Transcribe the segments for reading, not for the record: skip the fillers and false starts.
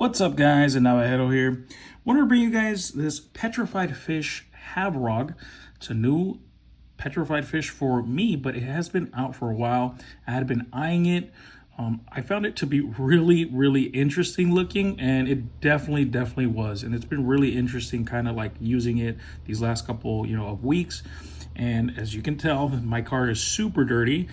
What's up, guys? And Navajedo here. Want to bring you guys this petrified fish Havrog. It's a new petrified fish for me, but it has been out for a while. I had been eyeing it. I found it to be really interesting looking, and it definitely was. And it's been really interesting, kind of like using it these last couple, of weeks. And as you can tell, my car is super dirty,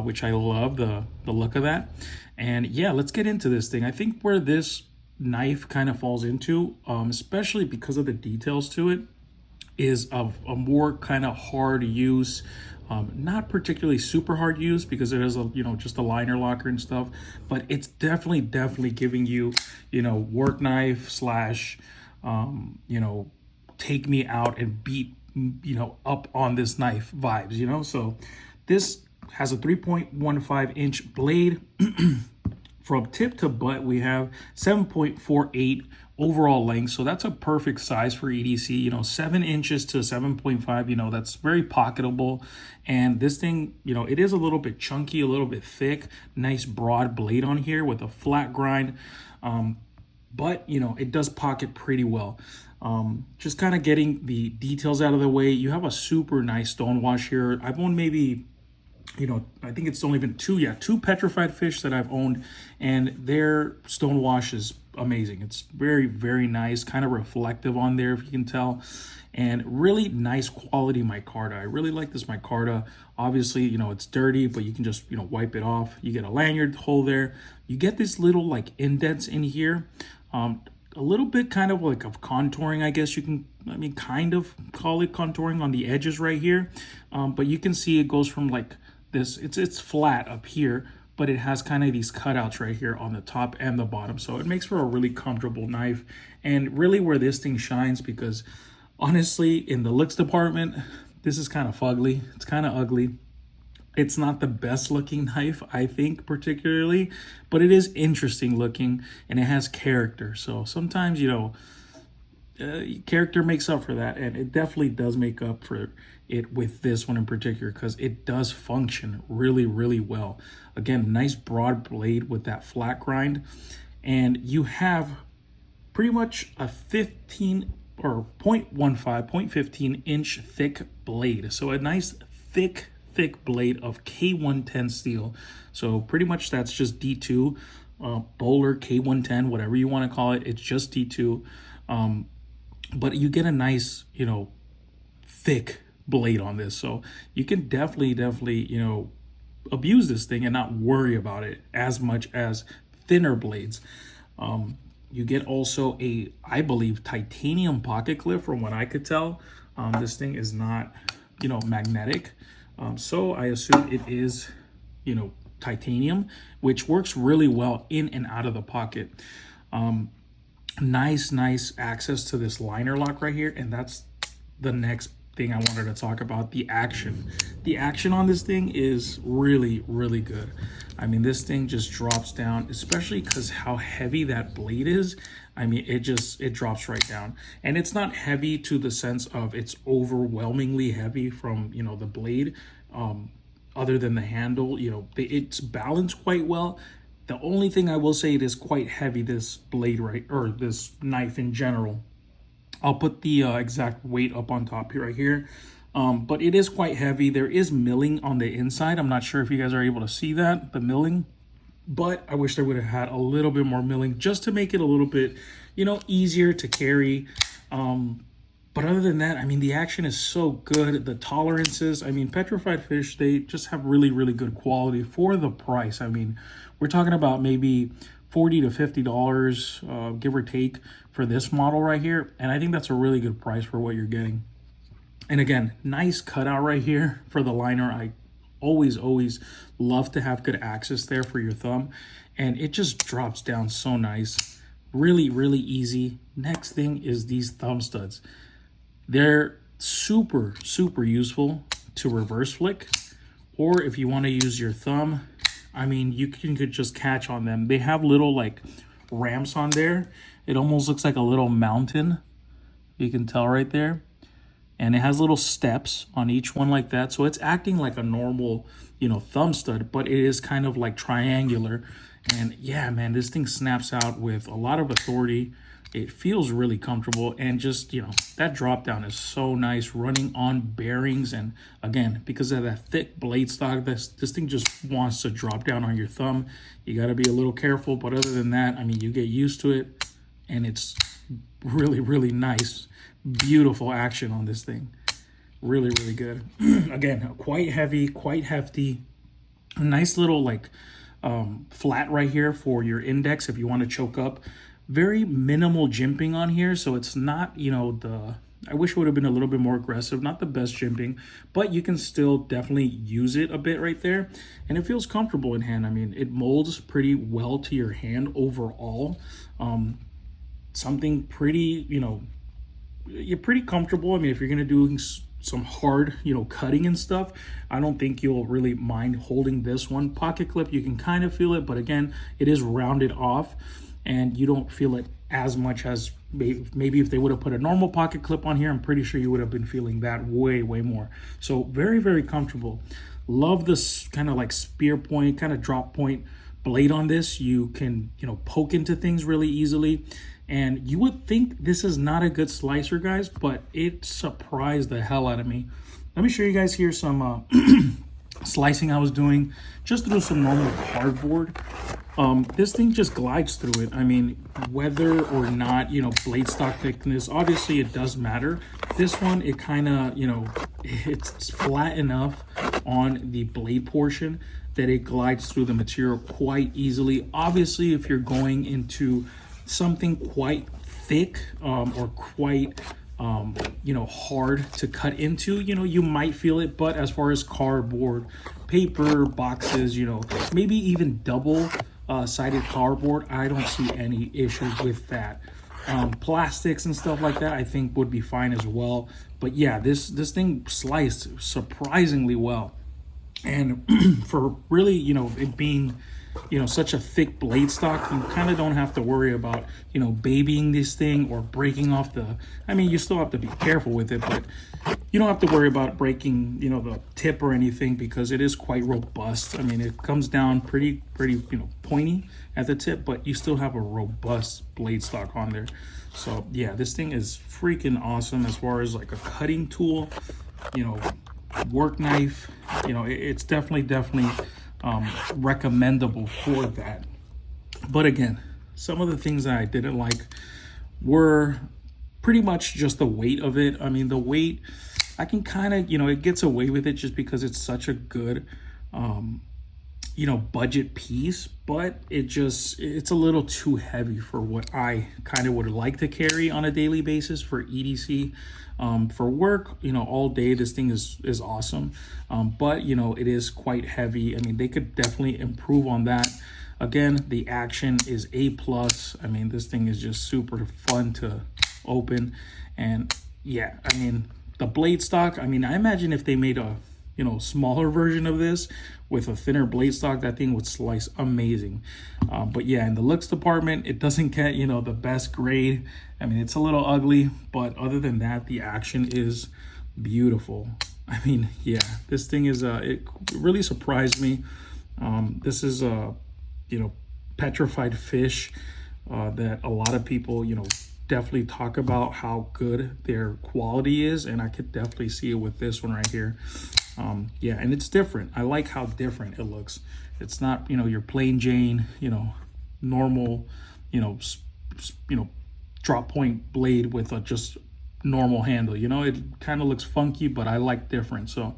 which I love the look of that. And yeah, let's get into this thing. I think where this knife kind of falls into, especially because of the details to it, is of a more kind of hard use, not particularly super hard use because it is a just a liner locker and stuff, but it's definitely giving you work knife slash take me out and beat up on this knife vibes. So this has a 3.15 inch blade. From tip to butt, we have 7.48 overall length. So that's a perfect size for EDC, 7 inches to 7.5, that's very pocketable. And this thing, it is a little bit chunky, a little bit thick, nice broad blade on here with a flat grind. But, it does pocket pretty well. Just kind of getting the details out of the way. You have a super nice stone wash here. I've owned maybe I think it's only been two petrified fish that I've owned, and their stone wash is amazing. It's very nice, kind of reflective on there, if you can tell, and really nice quality micarta. I really like this micarta. Obviously, it's dirty, but you can just, wipe it off. You get a lanyard hole there. You get these little like indents in here. A little bit kind of like of contouring, I guess you can, kind of call it contouring on the edges right here. But you can see it goes from like this, it's flat up here, but it has kind of these cutouts right here on the top and the bottom. So it makes for a really comfortable knife, and really where this thing shines, because honestly, in the looks department, this is kind of fugly. It's kind of ugly. It's not the best looking knife, I think, particularly, but it is interesting looking and it has character. So sometimes, character makes up for that, and it definitely does make up for it with this one in particular, because it does function really well. Again, nice broad blade with that flat grind, and you have pretty much a 15 or 0.15 inch thick blade. So a nice thick blade of K110 steel. So pretty much that's just D2, Bowler K110, whatever you want to call it. It's just D2. But you get a nice, thick blade on this. So you can definitely, abuse this thing and not worry about it as much as thinner blades. You get also I believe, titanium pocket clip from what I could tell. This thing is not, magnetic. So I assume it is, titanium, which works really well in and out of the pocket. Nice access to this liner lock right here, and that's the next thing I wanted to talk about. The action on this thing is really good. This thing just drops down, especially because how heavy that blade is. It drops right down, and it's not heavy to the sense of it's overwhelmingly heavy from the blade, other than the handle. It's balanced quite well. The only thing I will say, it is quite heavy, this blade or this knife in general. I'll put the exact weight up on top here, right here. But it is quite heavy. There is milling on the inside. I'm not sure if you guys are able to see that, the milling. But I wish they would have had a little bit more milling just to make it a little bit, easier to carry. But other than that, the action is so good. The tolerances, petrified fish, they just have really good quality for the price. We're talking about maybe $40 to $50, give or take, for this model right here. And I think that's a really good price for what you're getting. And again, nice cutout right here for the liner. I always love to have good access there for your thumb. And it just drops down so nice. Really easy. Next thing is these thumb studs. They're super useful to reverse flick, or if you want to use your thumb, you could just catch on them. They have little like ramps on there. It almost looks like a little mountain. You can tell right there. and it has little steps on each one like that. So it's acting like a normal, you know, thumb stud, but it is kind of like triangular. And yeah, man, this thing snaps out with a lot of authority. It feels really comfortable, and just, you know, that drop down is so nice running on bearings. And again, because of that thick blade stock, this thing just wants to drop down on your thumb. You got to be a little careful, but other than that, I mean, you get used to it, and it's really, really nice, beautiful action on this thing. Really, really good. Again, quite heavy, quite hefty. A nice little like flat right here for your index if you want to choke up. Very minimal jimping on here, so it's not, you know, I wish it would have been a little bit more aggressive. Not the best jimping, but you can still definitely use it a bit right there, and it feels comfortable in hand. I mean, it molds pretty well to your hand overall. Something pretty, you know, you're pretty comfortable. I mean, if you're gonna do some hard, you know, cutting and stuff, I don't think you'll really mind holding this one. Pocket clip, you can kind of feel it, but again, it is rounded off, and you don't feel it as much as maybe if they would have put a normal pocket clip on here. I'm pretty sure you would have been feeling that way more. So very, very comfortable. Love this kind of like spear point, kind of drop point blade on this. You can, you know, poke into things really easily, and you would think this is not a good slicer, guys, but it surprised the hell out of me. Let me show you guys here some slicing I was doing just through some normal cardboard. This thing just glides through it. I mean, whether or not, you know, blade stock thickness, obviously it does matter. This one, it kind of, you know, it's flat enough on the blade portion that it glides through the material quite easily. Obviously, if you're going into something quite thick or quite you know, hard to cut into, you know, you might feel it. But as far as cardboard, paper, boxes, you know, maybe even double sided cardboard, I don't see any issues with that. Plastics and stuff like that, I think would be fine as well. But yeah, this thing sliced surprisingly well. And for really, you know, it being, you know, such a thick blade stock, you kind of don't have to worry about, you know, babying this thing or breaking off the, I mean, you still have to be careful with it, but you don't have to worry about breaking, you know, the tip or anything, because it is quite robust. I mean, it comes down pretty, you know, pointy at the tip, but you still have a robust blade stock on there. So yeah, this thing is freaking awesome as far as like a cutting tool, you know, work knife. You know, it's definitely recommendable for that. But again, some of the things that I didn't like were pretty much just the weight of it. I mean, the weight, I can kind of, you know, it gets away with it just because it's such a good you know, budget piece, but it's a little too heavy for what I kind of would like to carry on a daily basis for EDC. For work, you know, all day, this thing is awesome. But, you know, it is quite heavy. I mean, they could definitely improve on that. Again, the action is A+. I mean, this thing is just super fun to open. And yeah, I mean, the blade stock, I mean, I imagine if they made a, you know, smaller version of this with a thinner blade stock, that thing would slice amazing. But yeah, in the looks department, it doesn't get, you know, the best grade. I mean, it's a little ugly, but other than that, the action is beautiful. I mean, yeah, this thing is it really surprised me. This is a, you know, petrified fish that a lot of people, you know, definitely talk about how good their quality is, and I could definitely see it with this one right here. Yeah, and it's different. I like how different it looks. It's not, you know, your plain Jane, you know, normal, you know, drop point blade with a just normal handle. You know, it kind of looks funky, but I like different. So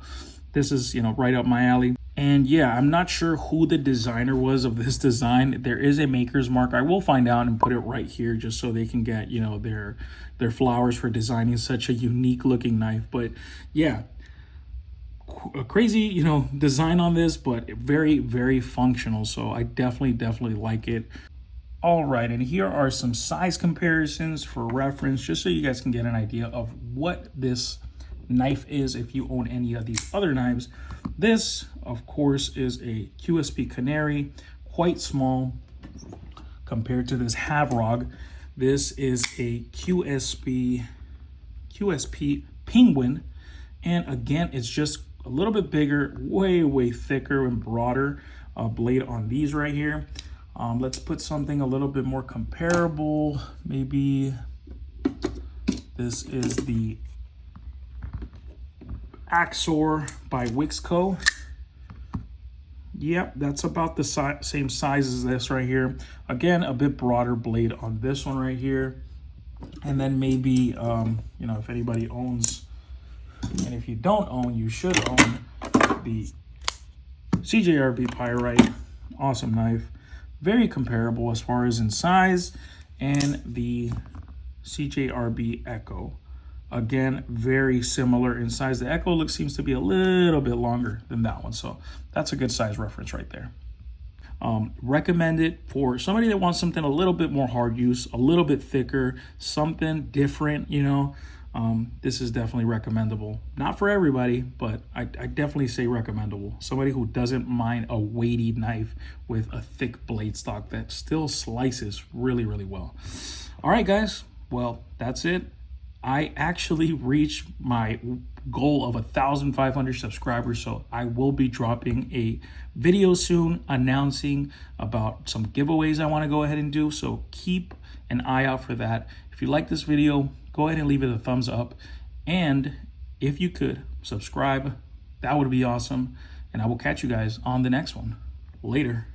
this is, you know, right up my alley. And yeah, I'm not sure who the designer was of this design. There is a maker's mark. I will find out and put it right here just so they can get, you know, their flowers for designing such a unique looking knife. But yeah, a crazy, you know, design on this, but very, very functional. So I definitely like it. All right, and here are some size comparisons for reference, just so you guys can get an idea of what this knife is if you own any of these other knives. This, of course, is a QSP Canary, quite small compared to this Havrog. This is a QSP Penguin. And again, it's just a little bit bigger, way thicker and broader blade on these right here. Let's put something a little bit more comparable. Maybe this is the Axor by Wixco. Yep, that's about the same size as this right here. Again, a bit broader blade on this one right here. And then maybe, you know, if anybody owns, and if you don't own, you should own the CJRB Pyrite. Awesome knife. Very comparable as far as in size. And the CJRB Echo. Again, very similar in size. The Echo seems to be a little bit longer than that one. So that's a good size reference right there. Recommend it for somebody that wants something a little bit more hard use, a little bit thicker, something different, you know. This is definitely recommendable. Not for everybody, but I definitely say recommendable. Somebody who doesn't mind a weighty knife with a thick blade stock that still slices really well. All right, guys. Well, that's it. I actually reached my goal of 1,500 subscribers, so I will be dropping a video soon announcing about some giveaways I want to go ahead and do, so keep an eye out for that. If you like this video, go ahead and leave it a thumbs up, and if you could subscribe, that would be awesome, and I will catch you guys on the next one. Later.